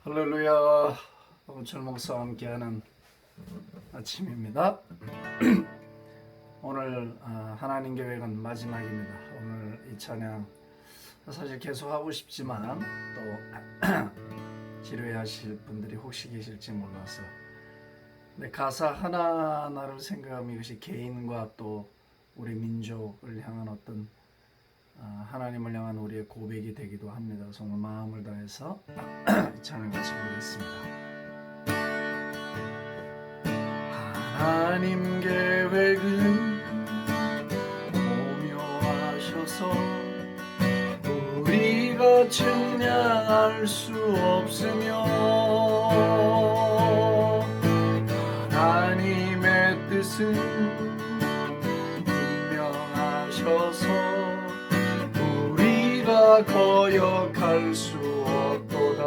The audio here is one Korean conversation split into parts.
할렐루야. 오철 목사와 함께하는 아침입니다. 오늘 하나님 계획은 마지막입니다. 오늘 이 찬양 사실 계속 하고 싶지만 또 지루해하실 분들이 혹시 계실지 몰라서 근데 가사 하나하나를 생각하면 이것이 개인과 또 우리 민족을 향한 어떤 하나님을 향한 우리의 고백이 되기도 합니다. 그래서 오늘 마음을 다해서 이 찬양 같이 보겠습니다. 하나님 계획은 오묘하셔서 우리가 측량할 수 없으며 하나님의 뜻은 분명하셔서 거역할 수 없도다.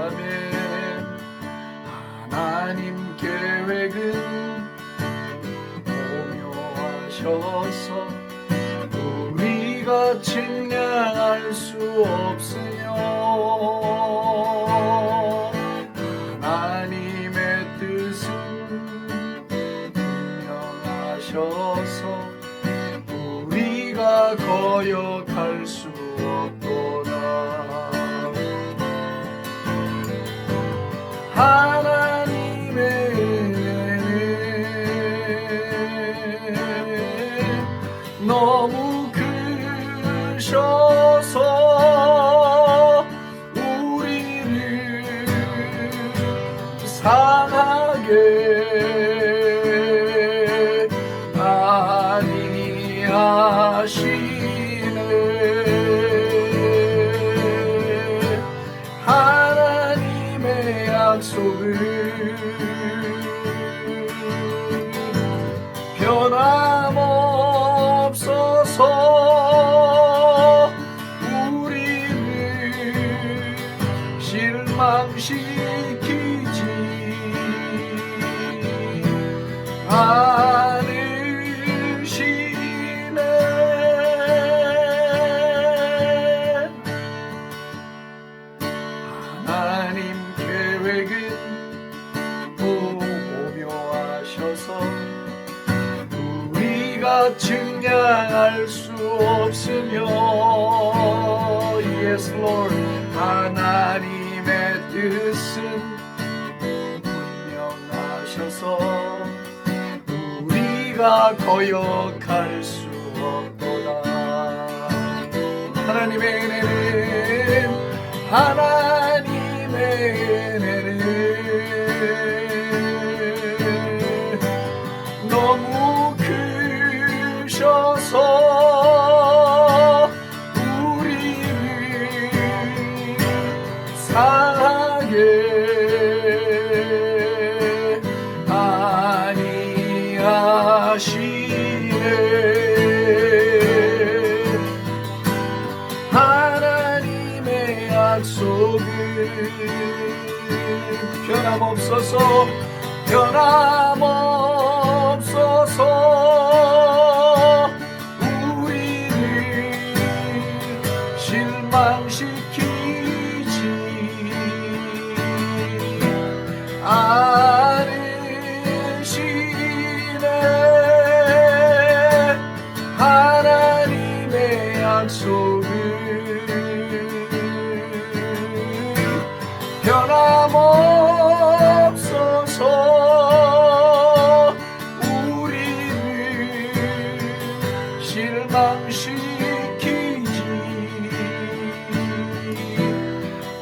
아멘. 하나님 계획은 오묘하셔서 우리가 측량할 수 없으며 하나님의 뜻은 분명하셔서 우리가 거역할 수 없도다. 하나님의 은혜는 너무 크셔서 우리를 상하게 아니하시네. 하나님의 약속은 변함없어서 우리를 실망시키지 않으시네. 하나님 계획은 오묘하셔서 우리가 측량할 수 없으며 Yes Lord. 하나님의 뜻은 분명하셔서 우리가 거역할 수 없도다. 하나님의 은혜는 너무 크셔서 우리를 상하게 아니하시네. 하나님의 약속은 변함없어서 우리를 실망시키지 않으시네. 하나님의 약속은 변함없어서 우리를 실망시키지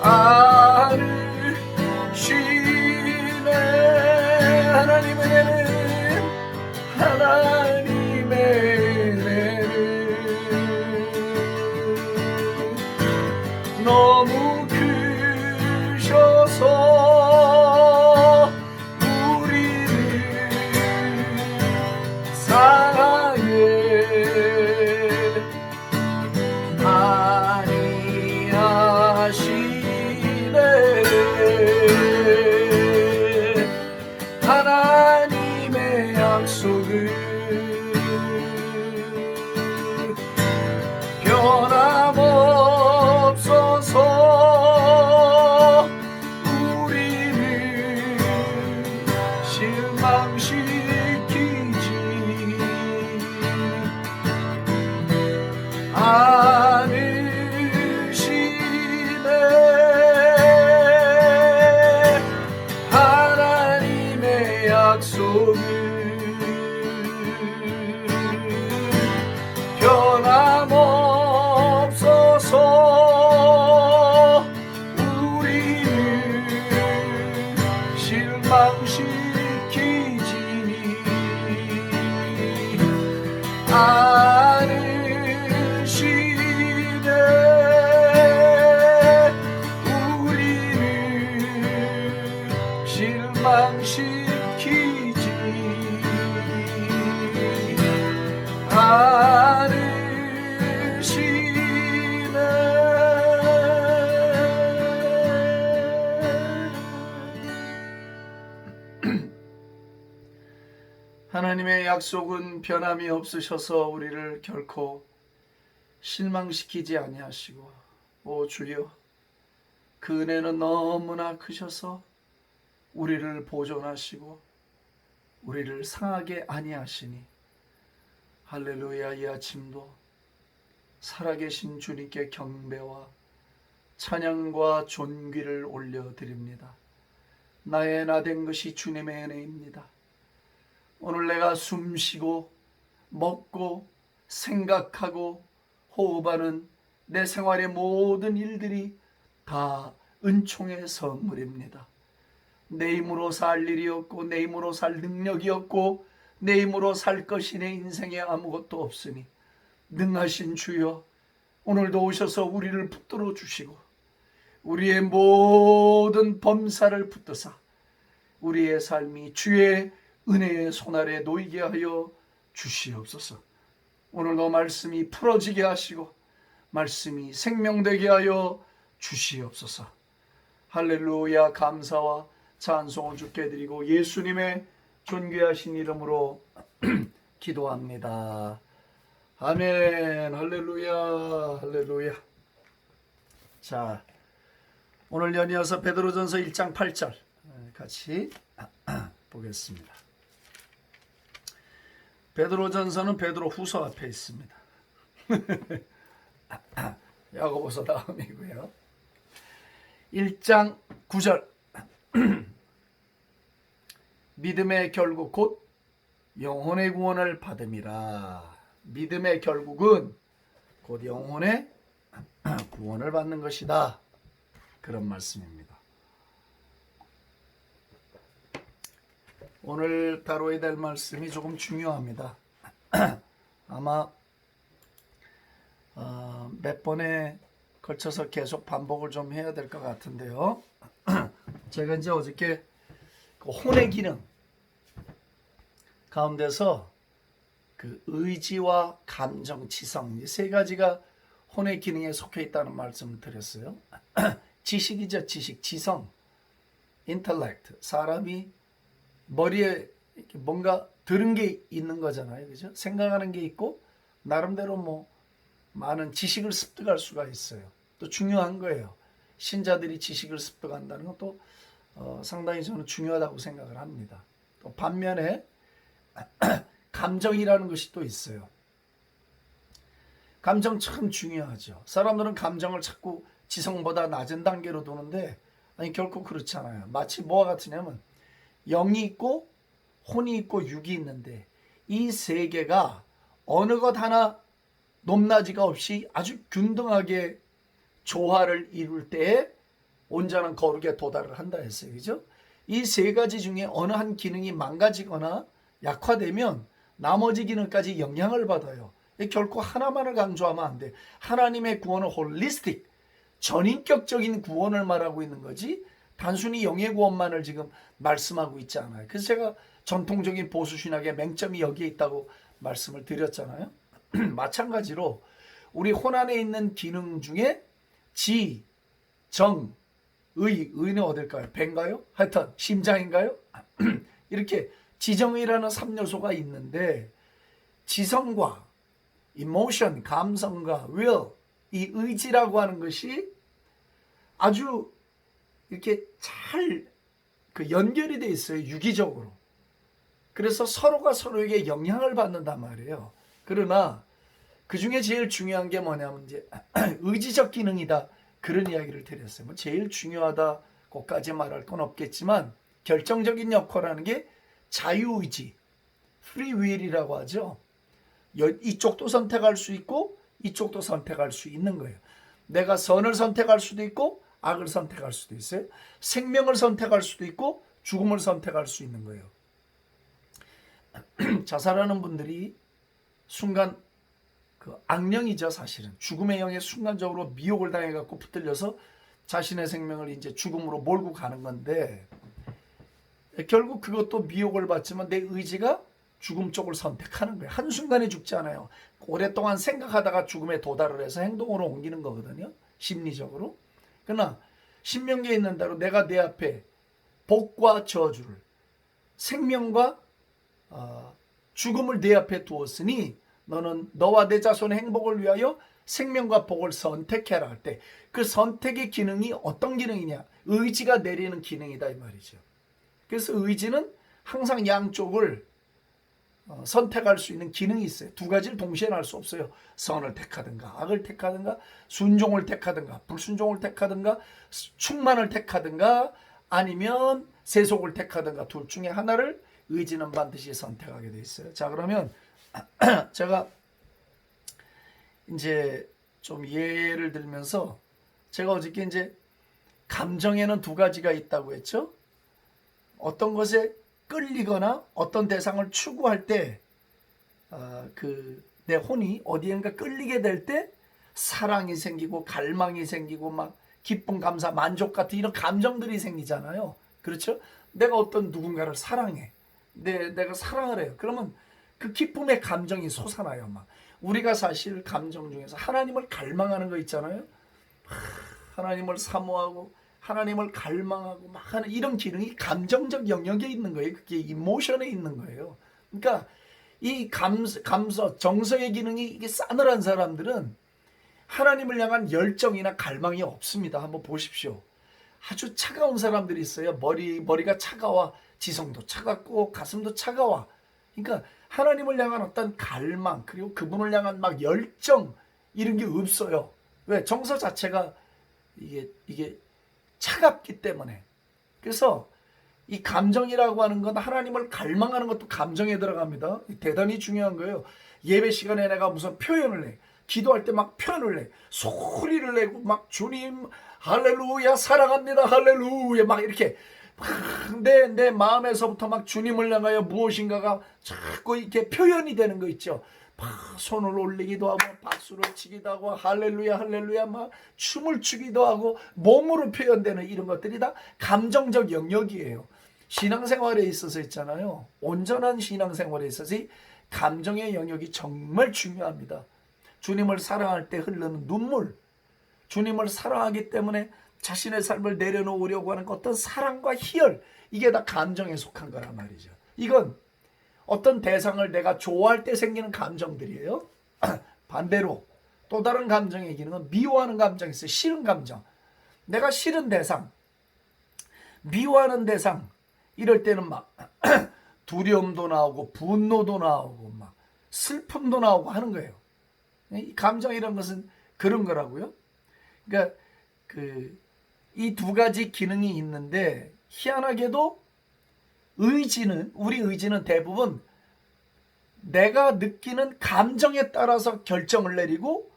않으시네. 하나님의 은혜는 너무 크셔서 우리를 상하게 아니하시네. 하나님의 약속은 변함없어서 변함없어서 우리를 실망시키지니 않으시네. 우리를 실망시키지 않으시네. 하나님의 약속은 변함이 없으셔서 우리를 결코 실망시키지 아니하시고, 오 주여, 그 은혜는 너무나 크셔서 우리를 보존하시고 우리를 상하게 아니하시니, 할렐루야. 이 아침도 살아계신 주님께 경배와 찬양과 존귀를 올려드립니다. 나의 나된 것이 주님의 은혜입니다. 오늘 내가 숨쉬고 먹고 생각하고 호흡하는 내 생활의 모든 일들이 다 은총의 선물입니다. 내 힘으로 살 일이 없고 내 힘으로 살 능력이 없고 내 힘으로 살 것이 내 인생에 아무것도 없으니, 능하신 주여, 오늘도 오셔서 우리를 붙들어 주시고 우리의 모든 범사를 붙드사 우리의 삶이 주의 은혜의 손아래 놓이게 하여 주시옵소서. 오늘도 말씀이 풀어지게 하시고 말씀이 생명되게 하여 주시옵소서. 할렐루야. 감사와 찬송을 주께 드리고 예수님의 존귀하신 이름으로 기도합니다. 아멘. 할렐루야. 할렐루야. 자, 오늘 연이어서 베드로전서 1장 8절 같이 보겠습니다. 베드로전서는 베드로후서 앞에 있습니다. 야고보서 다음이고요. 1장 9절 믿음의 결국 곧 영혼의 구원을 받음이라. 믿음의 결국은 곧 영혼의 구원을 받는 것이다. 그런 말씀입니다. 오늘 다뤄야 될 말씀이 조금 중요합니다. 아마 몇 번에 걸쳐서 계속 반복을 좀 해야 될 것 같은데요. 제가 이제 어저께 그 혼의 기능 가운데서 그 의지와 감정, 지성, 이 세 가지가 혼의 기능에 속해 있다는 말씀을 드렸어요. 지식이죠. 지식, 지성, 인텔렉트. 사람이 머리에 뭔가 들은 게 있는 거잖아요. 그죠? 생각하는 게 있고 나름대로 뭐 많은 지식을 습득할 수가 있어요. 또 중요한 거예요. 신자들이 지식을 습득한다는 것도 상당히 저는 중요하다고 생각을 합니다. 또 반면에 감정이라는 것이 또 있어요. 감정 참 중요하죠. 사람들은 감정을 자꾸 지성보다 낮은 단계로 두는데 아니 결코 그렇지 않아요. 마치 뭐와 같으냐면 영이 있고 혼이 있고 육이 있는데 이 세 개가 어느 것 하나 높낮이가 없이 아주 균등하게 조화를 이룰 때에 온전한 거룩에 도달을 한다 했어요. 그죠? 이 세 가지 중에 어느 한 기능이 망가지거나 약화되면 나머지 기능까지 영향을 받아요. 결코 하나만을 강조하면 안 돼. 하나님의 구원은 홀리스틱, 전인격적인 구원을 말하고 있는 거지 단순히 영의 구원만을 지금 말씀하고 있지 않아요. 그래서 제가 전통적인 보수신학의 맹점이 여기에 있다고 말씀을 드렸잖아요. 마찬가지로 우리 혼 안에 있는 기능 중에 지, 정, 의는 어딜까요? 배인가요? 하여튼 심장인가요? 이렇게 지정의라는 3요소가 있는데 지성과 emotion, 감성과 will, 이 의지라고 하는 것이 아주 이렇게 잘 그 연결이 돼 있어요. 유기적으로. 그래서 서로가 서로에게 영향을 받는단 말이에요. 그러나 그 중에 제일 중요한 게 뭐냐면 이제 의지적 기능이다. 그런 이야기를 드렸어요. 뭐 제일 중요하다고까지 말할 건 없겠지만 결정적인 역할을 하는 게 자유의지, 프리윌이라고 하죠. 이쪽도 선택할 수 있고 이쪽도 선택할 수 있는 거예요. 내가 선을 선택할 수도 있고 악을 선택할 수도 있어요. 생명을 선택할 수도 있고 죽음을 선택할 수 있는 거예요. 자살하는 분들이 순간 그 악령이죠. 사실은 죽음의 영에 순간적으로 미혹을 당해갖고 붙들려서 자신의 생명을 이제 죽음으로 몰고 가는 건데, 결국 그것도 미혹을 받지만 내 의지가 죽음 쪽을 선택하는 거예요. 한순간에 죽지 않아요. 오랫동안 생각하다가 죽음에 도달을 해서 행동으로 옮기는 거거든요. 심리적으로. 그러나 신명기에 있는 대로 내가 내 앞에 복과 저주를, 생명과 죽음을 내 앞에 두었으니 너는 너와 내 자손의 행복을 위하여 생명과 복을 선택해라 할 때, 그 선택의 기능이 어떤 기능이냐? 의지가 내리는 기능이다 이 말이죠. 그래서 의지는 항상 양쪽을 선택할 수 있는 기능이 있어요. 두 가지를 동시에 할 수 없어요. 선을 택하든가 악을 택하든가, 순종을 택하든가 불순종을 택하든가, 충만을 택하든가 아니면 세속을 택하든가, 둘 중에 하나를 의지는 반드시 선택하게 돼 있어요. 자, 그러면 제가 이제 좀 예를 들면서, 제가 어저께 이제 감정에는 두 가지가 있다고 했죠. 어떤 것에 끌리거나 어떤 대상을 추구할 때 내 혼이 어디엔가 끌리게 될 때 사랑이 생기고 갈망이 생기고 막 기쁨, 감사, 만족 같은 이런 감정들이 생기잖아요. 그렇죠? 내가 어떤 누군가를 사랑해. 내가 사랑을 해요. 그러면 그 기쁨의 감정이 솟아나요. 막 우리가 사실 감정 중에서 하나님을 갈망하는 거 있잖아요. 하나님을 사모하고 하나님을 갈망하고 막 하는 이런 기능이 감정적 영역에 있는 거예요. 그게 이모션에 있는 거예요. 그러니까 이 감서, 정서의 기능이 이게 싸늘한 사람들은 하나님을 향한 열정이나 갈망이 없습니다. 한번 보십시오. 아주 차가운 사람들이 있어요. 머리가 차가워, 지성도 차갑고 가슴도 차가워. 그러니까 하나님을 향한 어떤 갈망, 그리고 그분을 향한 막 열정, 이런 게 없어요. 왜? 정서 자체가 이게 차갑기 때문에. 그래서 이 감정이라고 하는 건, 하나님을 갈망하는 것도 감정에 들어갑니다. 대단히 중요한 거예요. 예배 시간에 내가 무슨 표현을 해, 기도할 때 막 표현을 해, 소리를 내고 막 주님 할렐루야 사랑합니다 할렐루야 막 이렇게 내 마음에서부터 막 주님을 향하여 무엇인가가 자꾸 이렇게 표현이 되는 거 있죠. 막 손을 올리기도 하고 박수를 치기도 하고 할렐루야 할렐루야 막 춤을 추기도 하고 몸으로 표현되는 이런 것들이 다 감정적 영역이에요. 신앙생활에 있어서 있잖아요. 온전한 신앙생활에 있어서 이 감정의 영역이 정말 중요합니다. 주님을 사랑할 때 흐르는 눈물, 주님을 사랑하기 때문에 자신의 삶을 내려놓으려고 하는 어떤 사랑과 희열, 이게 다 감정에 속한 거란 말이죠. 이건 어떤 대상을 내가 좋아할 때 생기는 감정들이에요. 반대로 또 다른 감정의 기능은 미워하는 감정이 있어요. 싫은 감정. 내가 싫은 대상, 미워하는 대상, 이럴 때는 막 두려움도 나오고 분노도 나오고 막 슬픔도 나오고 하는 거예요. 이 감정이라는 것은 그런 거라고요. 그러니까 이 두 가지 기능이 있는데, 희한하게도 우리 의지는 대부분 내가 느끼는 감정에 따라서 결정을 내리고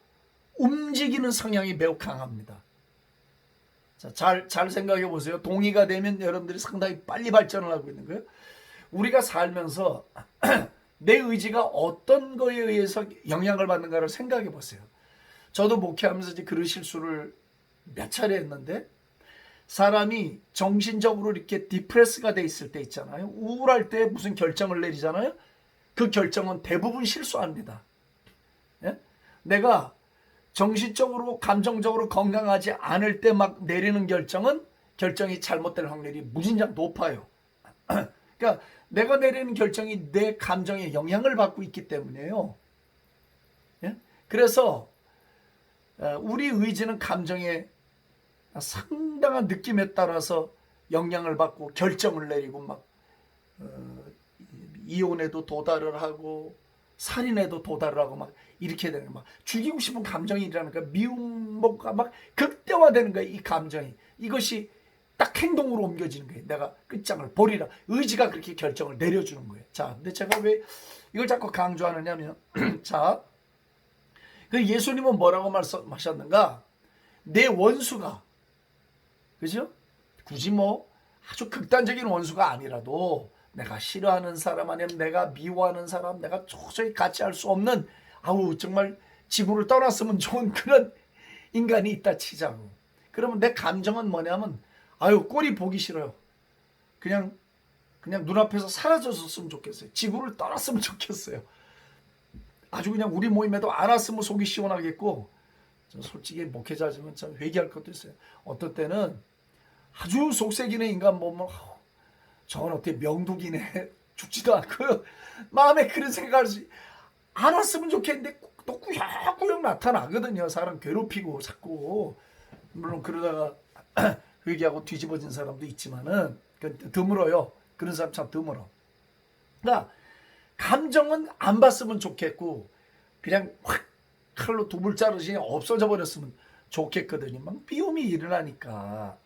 움직이는 성향이 매우 강합니다. 자, 잘 생각해 보세요. 동의가 되면 여러분들이 상당히 빨리 발전을 하고 있는 거예요. 우리가 살면서 내 의지가 어떤 거에 의해서 영향을 받는가를 생각해 보세요. 저도 목회하면서 이제 그런 실수를 몇 차례 했는데, 사람이 정신적으로 이렇게 디프레스가 돼 있을 때 있잖아요. 우울할 때 무슨 결정을 내리잖아요. 그 결정은 대부분 실수합니다. 예? 내가 정신적으로 감정적으로 건강하지 않을 때 막 내리는 결정이 잘못될 확률이 무진장 높아요. 그러니까 내가 내리는 결정이 내 감정에 영향을 받고 있기 때문이에요. 예? 그래서 우리 의지는 감정에 상당한 느낌에 따라서 영향을 받고 결정을 내리고 막 이혼에도 도달을 하고 살인에도 도달을 하고 막 이렇게 되는, 막 죽이고 싶은 감정이라는 거야. 미움과 막 극대화되는 거야, 이 감정이. 이것이 딱 행동으로 옮겨지는 거예요. 내가 끝장을 버리라. 의지가 그렇게 결정을 내려주는 거예요. 자, 근데 제가 왜 이걸 자꾸 강조하느냐면 자, 그 예수님은 뭐라고 말씀하셨는가? 내 원수가, 그죠? 굳이 뭐 아주 극단적인 원수가 아니라도 내가 싫어하는 사람 아니면 내가 미워하는 사람, 내가 도저히 같이 할 수 없는, 아우 정말 지구를 떠났으면 좋은 그런 인간이 있다 치자고. 그러면 내 감정은 뭐냐면 아유 꼴이 보기 싫어요. 그냥 눈앞에서 사라졌으면 좋겠어요. 지구를 떠났으면 좋겠어요. 아주 그냥 우리 모임에도 안 왔으면 속이 시원하겠고, 저 솔직히 목회자지만 참 회개할 것도 있어요. 어떤 때는 아주 속색이는 인간 보면 저건 어떻게 명독이네 죽지도 않고요. 마음에 그런 생각을 안 왔으면 좋겠는데 또 꾸역꾸역 나타나거든요. 사람 괴롭히고 자꾸. 물론 그러다가 회개하고 뒤집어진 사람도 있지만은 드물어요. 그런 사람 참 드물어. 그러니까 감정은 안 봤으면 좋겠고 그냥 확 칼로 두불 자르시 없어져 버렸으면 좋겠거든요. 막 비움이 일어나니까.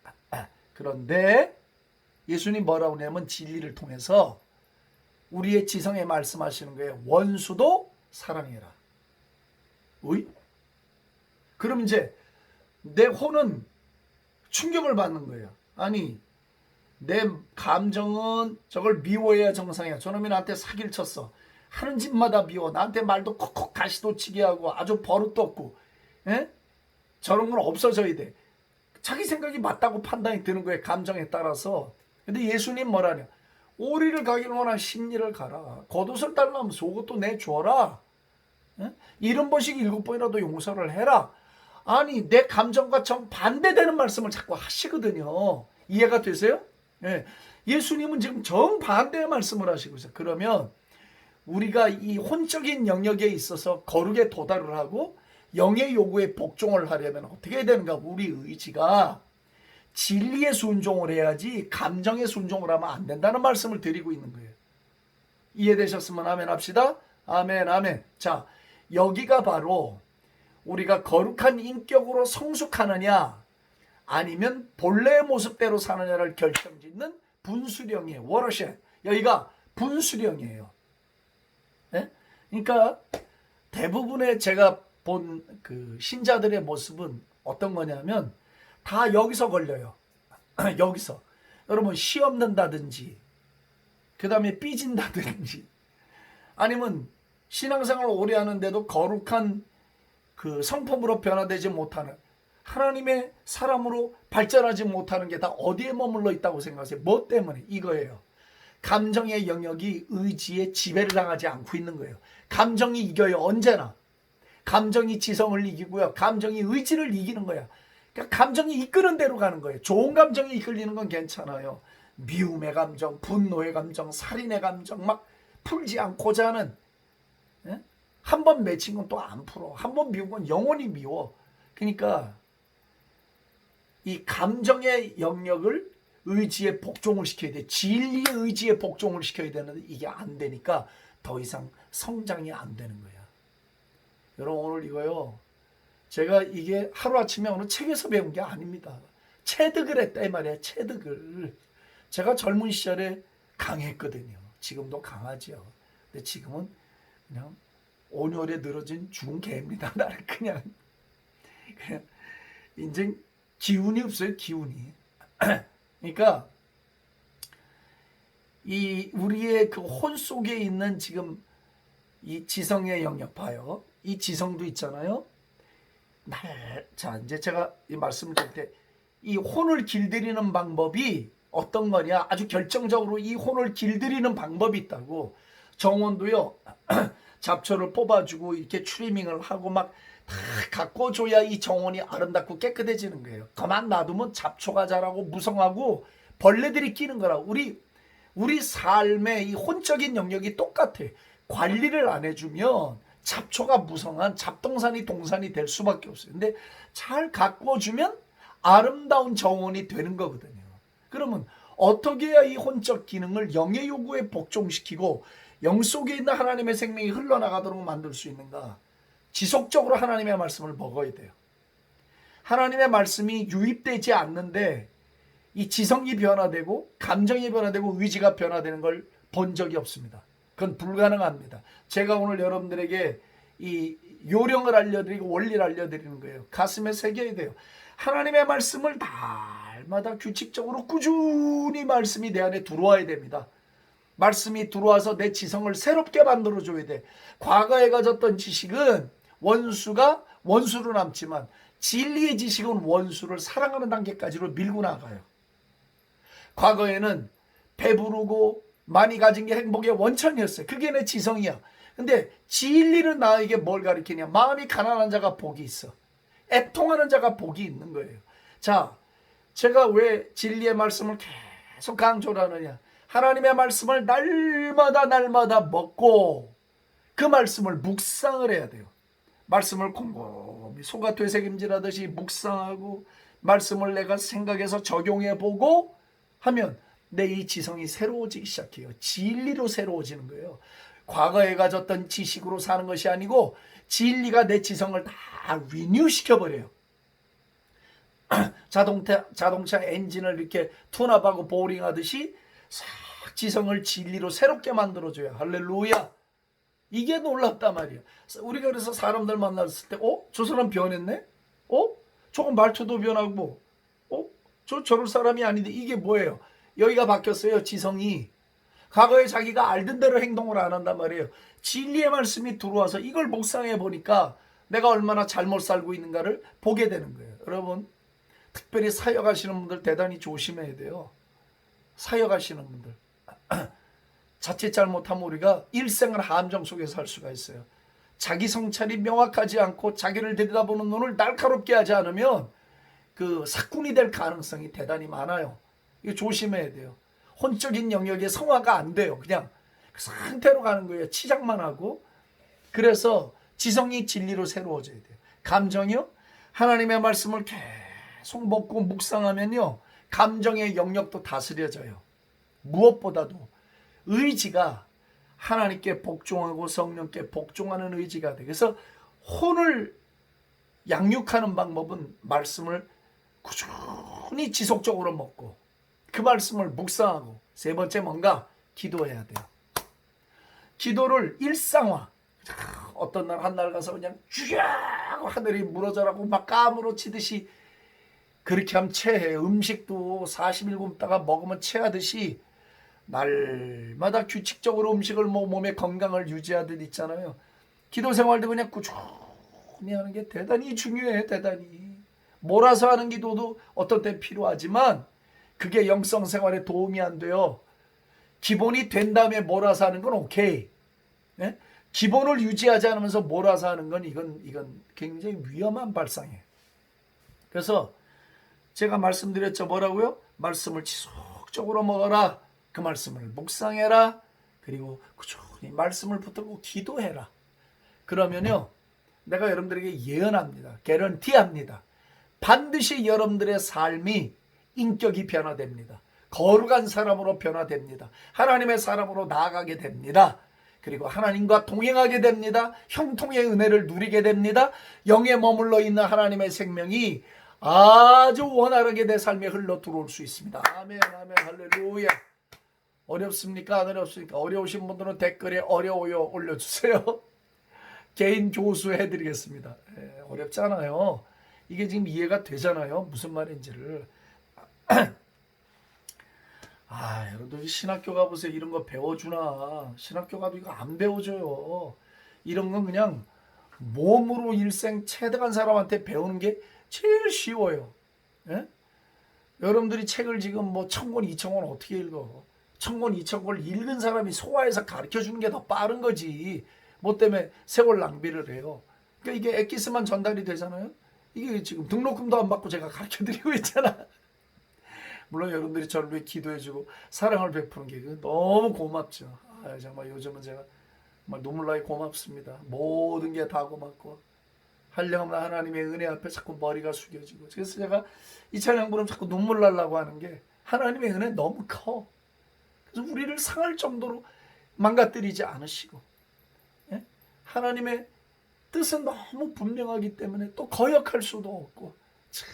그런데 예수님 뭐라고 하냐면 진리를 통해서 우리의 지성에 말씀하시는 거예요. 원수도 사랑해라. 어이? 그럼 이제 내 혼은 충격을 받는 거예요. 아니 내 감정은 저걸 미워해야 정상이야. 저놈이 나한테 사기를 쳤어. 하는 짓마다 미워. 나한테 말도 콕콕 가시도 치게 하고 아주 버릇도 없고. 에? 저런 건 없어져야 돼. 자기 생각이 맞다고 판단이 드는 거예요. 감정에 따라서. 근데 예수님 뭐라냐. 오리를 가기를 원하는 심리를 가라. 겉옷을 달라면 속옷도 내줘라. 에? 70번씩 7번이라도 용서를 해라. 아니 내 감정과 정반대되는 말씀을 자꾸 하시거든요. 이해가 되세요? 예. 예수님은 지금 정반대의 말씀을 하시고 있어요. 그러면 우리가 이 혼적인 영역에 있어서 거룩에 도달을 하고 영의 요구에 복종을 하려면 어떻게 해야 되는가? 우리 의지가 진리에 순종을 해야지 감정에 순종을 하면 안 된다는 말씀을 드리고 있는 거예요. 이해되셨으면 아멘 합시다. 아멘 아멘. 자, 여기가 바로 우리가 거룩한 인격으로 성숙하느냐 아니면 본래의 모습대로 사느냐를 결정짓는 분수령이에요. 워러셋. 여기가 분수령이에요. 네? 그러니까 대부분의 제가 본 그 신자들의 모습은 어떤 거냐면 다 여기서 걸려요. 여기서. 여러분 시 없는다든지 그 다음에 삐진다든지 아니면 신앙생활을 오래 하는데도 거룩한 그 성품으로 변화되지 못하는 하나님의 사람으로 발전하지 못하는 게 다 어디에 머물러 있다고 생각하세요? 뭐 때문에? 이거예요. 감정의 영역이 의지에 지배를 당하지 않고 있는 거예요. 감정이 이겨요. 언제나. 감정이 지성을 이기고요. 감정이 의지를 이기는 거야. 그러니까 감정이 이끄는 대로 가는 거예요. 좋은 감정이 이끌리는 건 괜찮아요. 미움의 감정, 분노의 감정, 살인의 감정 막 풀지 않고자 하는, 한 번 맺힌 건 또 안 풀어. 한 번 미운 건 영원히 미워. 그러니까 이 감정의 영역을 의지에 복종을 시켜야 돼. 진리의 의지에 복종을 시켜야 되는데 이게 안 되니까 더 이상 성장이 안 되는 거야. 여러분 오늘 이거요. 제가 이게 하루아침에 어느 책에서 배운 게 아닙니다. 체득을 했다 이 말이야. 체득을. 제가 젊은 시절에 강했거든요. 지금도 강하죠. 근데 지금은 그냥 온열에 늘어진 죽은 개입니다. 나는 그냥 인생 기운이 없어요. 기운이. 그러니까 이 우리의 그 혼 속에 있는 지금 이 지성의 영역 봐요. 이 지성도 있잖아요. 자 이제 제가 이 말씀을 드릴 때 이 혼을 길들이는 방법이 어떤 거냐? 아주 결정적으로 이 혼을 길들이는 방법이 있다고. 정원도요. 잡초를 뽑아주고 이렇게 트리밍을 하고 막 다 가꿔줘야 이 정원이 아름답고 깨끗해지는 거예요. 가만 놔두면 잡초가 자라고 무성하고 벌레들이 끼는 거라. 우리 삶의 이 혼적인 영역이 똑같아. 관리를 안 해주면 잡초가 무성한 잡동산이 동산이 될 수밖에 없어요. 근데 잘 가꿔주면 아름다운 정원이 되는 거거든요. 그러면 어떻게 해야 이 혼적 기능을 영의 요구에 복종시키고 영 속에 있는 하나님의 생명이 흘러나가도록 만들 수 있는가? 지속적으로 하나님의 말씀을 먹어야 돼요. 하나님의 말씀이 유입되지 않는데 이 지성이 변화되고 감정이 변화되고 의지가 변화되는 걸 본 적이 없습니다. 그건 불가능합니다. 제가 오늘 여러분들에게 이 요령을 알려드리고 원리를 알려드리는 거예요. 가슴에 새겨야 돼요. 하나님의 말씀을 날마다 규칙적으로 꾸준히 말씀이 내 안에 들어와야 됩니다. 말씀이 들어와서 내 지성을 새롭게 만들어줘야 돼. 과거에 가졌던 지식은 원수가 원수로 남지만 진리의 지식은 원수를 사랑하는 단계까지로 밀고 나가요. 과거에는 배부르고 많이 가진 게 행복의 원천이었어요. 그게 내 지성이야. 근데 진리는 나에게 뭘 가르치냐? 마음이 가난한 자가 복이 있어. 애통하는 자가 복이 있는 거예요. 자, 제가 왜 진리의 말씀을 계속 강조를 하느냐? 하나님의 말씀을 날마다 먹고 그 말씀을 묵상을 해야 돼요. 말씀을 곰곰이 소가 되새김질하듯이 묵상하고 말씀을 내가 생각해서 적용해보고 하면 내 이 지성이 새로워지기 시작해요. 진리로 새로워지는 거예요. 과거에 가졌던 지식으로 사는 것이 아니고 진리가 내 지성을 다 리뉴시켜버려요. 자동차 엔진을 이렇게 투납하고 보링하듯이 싹 지성을 진리로 새롭게 만들어줘요. 할렐루야. 이게 놀랍단 말이야. 우리가 그래서 사람들 만났을 때 저 사람 변했네? 저건 말투도 변하고 저럴 사람이 아닌데 이게 뭐예요? 여기가 바뀌었어요. 지성이. 과거에 자기가 알던 대로 행동을 안 한단 말이에요. 진리의 말씀이 들어와서 이걸 묵상해 보니까 내가 얼마나 잘못 살고 있는가를 보게 되는 거예요. 여러분, 특별히 사역하시는 분들 대단히 조심해야 돼요. 사역하시는 분들. 자칫 잘못하면 우리가 일생을 함정 속에서 살 수가 있어요. 자기 성찰이 명확하지 않고 자기를 들여다보는 눈을 날카롭게 하지 않으면 그 사꾼이 될 가능성이 대단히 많아요. 이거 조심해야 돼요. 혼적인 영역에 성화가 안 돼요. 그냥 그 상태로 가는 거예요. 치장만 하고. 그래서 지성이 진리로 새로워져야 돼요. 감정이요? 하나님의 말씀을 계속 먹고 묵상하면요. 감정의 영역도 다스려져요. 무엇보다도 의지가 하나님께 복종하고 성령께 복종하는 의지가 돼. 그래서 혼을 양육하는 방법은 말씀을 꾸준히 지속적으로 먹고 그 말씀을 묵상하고 세 번째 뭔가 기도해야 돼요. 기도를 일상화. 어떤 날 한 날 가서 그냥 쥐야고 하늘이 무너져라고 막 까무러치듯이 그렇게 하면 체해. 음식도 40일 굶다가 먹으면 체하듯이 날마다 규칙적으로 음식을 몸의 건강을 유지하듯 있잖아요. 기도 생활도 그냥 꾸준히 하는 게 대단히 중요해. 대단히. 몰아서 하는 기도도 어떤 때 필요하지만 그게 영성 생활에 도움이 안 돼요. 기본이 된 다음에 몰아서 하는 건 오케이. 네? 기본을 유지하지 않으면서 몰아서 하는 건 이건 굉장히 위험한 발상이에요. 그래서 제가 말씀드렸죠. 뭐라고요? 말씀을 지속적으로 먹어라. 그 말씀을 묵상해라. 그리고 꾸준히 말씀을 붙들고 기도해라. 그러면요. 내가 여러분들에게 예언합니다. 개런티합니다. 반드시 여러분들의 삶이 인격이 변화됩니다. 거룩한 사람으로 변화됩니다. 하나님의 사람으로 나아가게 됩니다. 그리고 하나님과 동행하게 됩니다. 형통의 은혜를 누리게 됩니다. 영에 머물러 있는 하나님의 생명이 아주 원활하게 내 삶에 흘러 들어올 수 있습니다. 아멘, 아멘, 할렐루야. 어렵습니까? 안 어렵습니까? 어려우신 분들은 댓글에 어려워요 올려주세요. 개인 교수 해드리겠습니다. 어렵잖아요. 이게 지금 이해가 되잖아요. 무슨 말인지를. 여러분들 신학교 가보세요. 이런 거 배워주나. 신학교 가도 이거 안 배워줘요. 이런 건 그냥 몸으로 일생 체득한 사람한테 배우는 게 제일 쉬워요. 예? 여러분들이 책을 지금 뭐 1000권, 2000권 어떻게 읽어? 1000권, 2000권을 읽은 사람이 소화해서 가르쳐주는 게 더 빠른 거지. 뭐 때문에 세월 낭비를 해요. 그러니까 이게 엑기스만 전달이 되잖아요. 이게 지금 등록금도 안 받고 제가 가르쳐드리고 있잖아. 물론 여러분들이 저를 위해 기도해주고 사랑을 베푸는 게 너무 고맙죠. 정말 요즘은 제가 정말 눈물 나게 고맙습니다. 모든 게 다 고맙고 한량없는 하나님의 은혜 앞에 자꾸 머리가 숙여지고. 그래서 제가 이 찬양 부르면 자꾸 눈물 나려고 하는 게 하나님의 은혜 너무 커. 그래서 우리를 상할 정도로 망가뜨리지 않으시고, 예? 하나님의 뜻은 너무 분명하기 때문에 또 거역할 수도 없고. 참,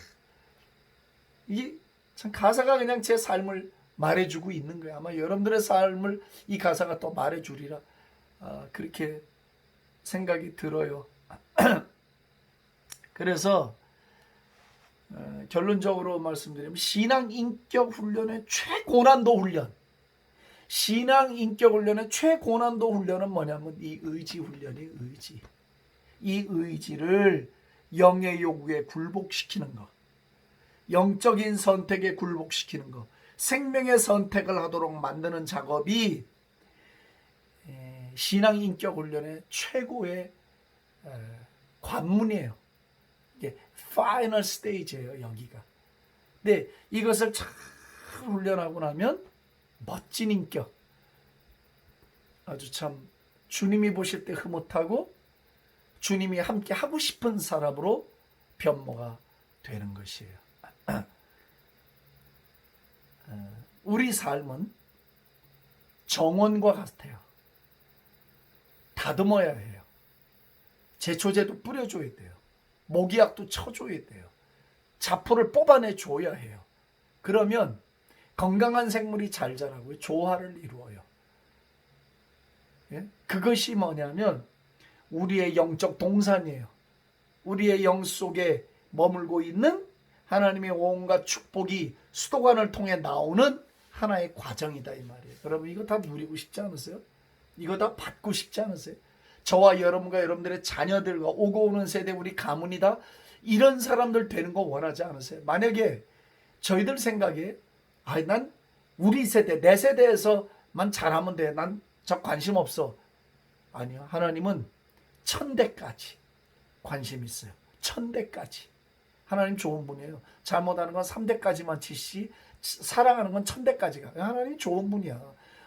이게 참 가사가 그냥 제 삶을 말해주고 있는 거예요. 아마 여러분들의 삶을 이 가사가 또 말해주리라 그렇게 생각이 들어요. 그래서 결론적으로 말씀드리면 신앙 인격 훈련의 최고난도 훈련, 신앙 인격 훈련의 최고난도 훈련은 뭐냐면 이 의지 훈련이 의지. 이 의지를 영의 요구에 굴복시키는 것, 영적인 선택에 굴복시키는 것, 생명의 선택을 하도록 만드는 작업이 신앙 인격 훈련의 최고의 관문이에요. 이게 파이널 스테이지예요, 여기가. 근데 이것을 잘 훈련하고 나면 멋진 인격, 아주 참 주님이 보실 때 흐뭇하고 주님이 함께 하고 싶은 사람으로 변모가 되는 것이에요. 우리 삶은 정원과 같아요. 다듬어야 해요. 제초제도 뿌려줘야 돼요. 모기약도 쳐줘야 돼요. 자포를 뽑아내줘야 해요. 그러면 건강한 생물이 잘 자라고 조화를 이루어요. 예? 그것이 뭐냐면 우리의 영적 동산이에요. 우리의 영 속에 머물고 있는 하나님의 온갖 축복이 수도관을 통해 나오는 하나의 과정이다 이 말이에요. 여러분 이거 다 누리고 싶지 않으세요? 이거 다 받고 싶지 않으세요? 저와 여러분과 여러분들의 자녀들과 오고 오는 세대 우리 가문이다 이런 사람들 되는 거 원하지 않으세요? 만약에 저희들 생각에 난 우리 세대 내 세대에서만 잘하면 돼. 난 저 관심 없어. 아니요. 하나님은 천대까지 관심 있어요. 천대까지. 하나님 좋은 분이에요. 잘못하는 건 3대까지만 치시 사랑하는 건 1000대까지가. 하나님 좋은 분이야.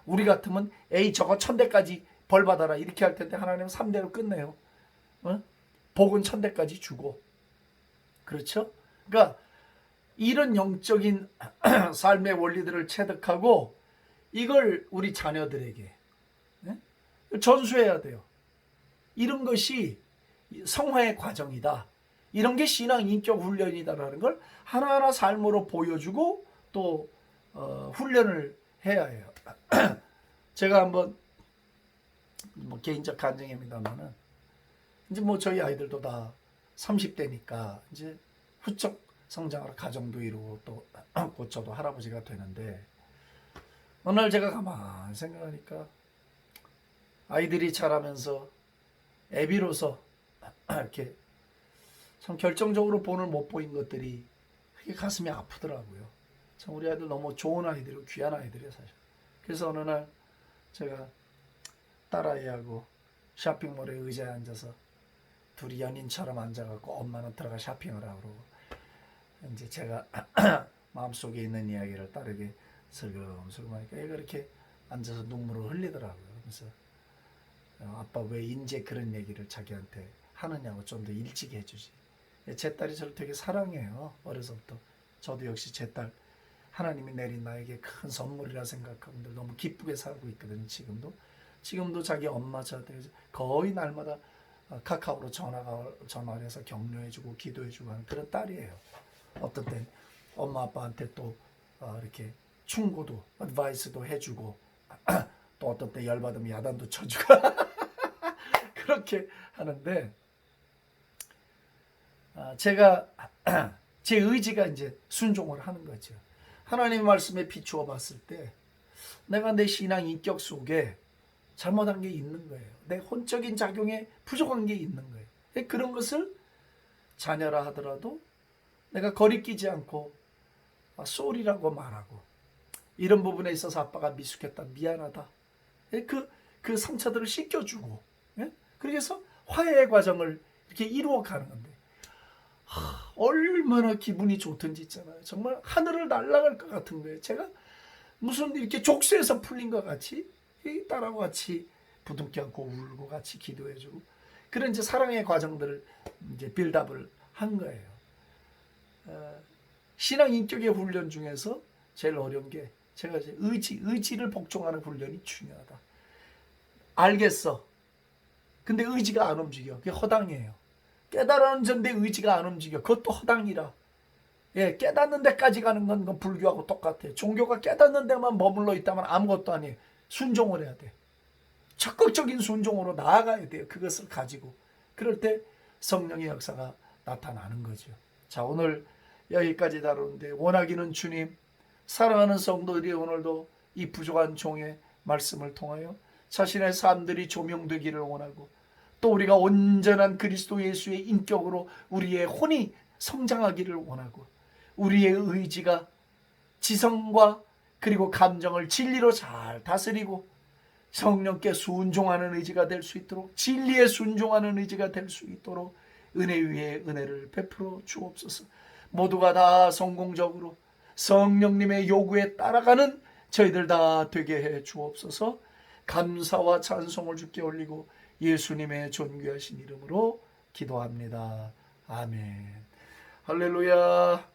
우리 같으면 에이 저거 1000대까지 벌 받아라 이렇게 할 텐데 하나님은 3대로 끝내요. 복은 1000대까지 주고. 그렇죠? 그러니까 이런 영적인 삶의 원리들을 체득하고 이걸 우리 자녀들에게 전수해야 돼요. 이런 것이 성화의 과정이다. 이런 게 신앙 인격 훈련이다라는 걸 하나하나 삶으로 보여주고 또 훈련을 해야 해요. 제가 한번 개인적 간증입니다만은 이제 저희 아이들도 다 30대니까 이제 후적 성장하러 가정도 이루고 또 곧 저도 할아버지가 되는데 어느 날 제가 가만히 생각하니까 아이들이 자라면서 애비로서 이렇게 참 결정적으로 본을 못 보인 것들이 그게 가슴이 아프더라고요. 참 우리 아이들 너무 좋은 아이들이고 귀한 아이들이에요 사실. 그래서 어느 날 제가 딸아이하고 쇼핑몰에 의자에 앉아서 둘이 연인처럼 앉아갖고 엄마는 들어가 쇼핑을 하고 그러고 이제 제가 마음속에 있는 이야기를 딸에게 슬금슬금 하니까 애가 이렇게 앉아서 눈물을 흘리더라고요. 그래서 아빠 왜 이제 그런 얘기를 자기한테 하느냐고 좀 더 일찍 해주지. 제 딸이 저를 되게 사랑해요. 어려서부터. 저도 역시 제 딸 하나님이 내린 나에게 큰 선물이라 생각하고 너무 기쁘게 살고 있거든요. 지금도 자기 엄마 저한테 거의 날마다 카카오로 전화를 해서 격려해주고 기도해주고 하는 그런 딸이에요. 어떤 땐 엄마 아빠한테 또 이렇게 충고도 어드바이스도 해주고 또 어떤 때 열받으면 야단도 쳐주고 그렇게 하는데 제가 제 의지가 이제 순종을 하는 거죠. 하나님의 말씀에 비추어 봤을 때 내가 내 신앙 인격 속에 잘못한 게 있는 거예요. 내 혼적인 작용에 부족한 게 있는 거예요. 그런 것을 자녀라 하더라도 내가 거리끼지 않고 쏘리라고 말하고 이런 부분에 있어서 아빠가 미숙했다 미안하다 그 상처들을 씻겨주고 그렇게 해서 화해의 과정을 이렇게 이루어가는 건데 얼마나 기분이 좋든지 있잖아요. 정말 하늘을 날아갈 것 같은 거예요. 제가 무슨 이렇게 족쇄에서 풀린 것 같이 딸하고 같이 부둥켜 안고 울고 같이 기도해주고 그런 이제 사랑의 과정들을 이제 빌드업을 한 거예요. 신앙 인격의 훈련 중에서 제일 어려운 게 제가 이제 의지를 복종하는 훈련이 중요하다. 알겠어. 근데 의지가 안 움직여. 그게 허당이에요. 깨달았는데 의지가 안 움직여. 그것도 허당이라. 예, 깨닫는 데까지 가는 건 그건 불교하고 똑같아요. 종교가 깨닫는 데만 머물러 있다면 아무것도 아니에요. 순종을 해야 돼. 적극적인 순종으로 나아가야 돼요. 그것을 가지고. 그럴 때 성령의 역사가 나타나는 거죠. 자, 오늘 여기까지 다루는데 원하기는 주님, 사랑하는 성도들이 오늘도 이 부족한 종의 말씀을 통하여 자신의 삶들이 조명되기를 원하고, 또 우리가 온전한 그리스도 예수의 인격으로 우리의 혼이 성장하기를 원하고, 우리의 의지가 지성과 그리고 감정을 진리로 잘 다스리고 성령께 순종하는 의지가 될 수 있도록, 진리에 순종하는 의지가 될 수 있도록 은혜 위에 은혜를 베풀어 주옵소서. 모두가 다 성공적으로 성령님의 요구에 따라가는 저희들 다 되게 해 주옵소서. 감사와 찬송을 주께 올리고 예수님의 존귀하신 이름으로 기도합니다. 아멘. 할렐루야.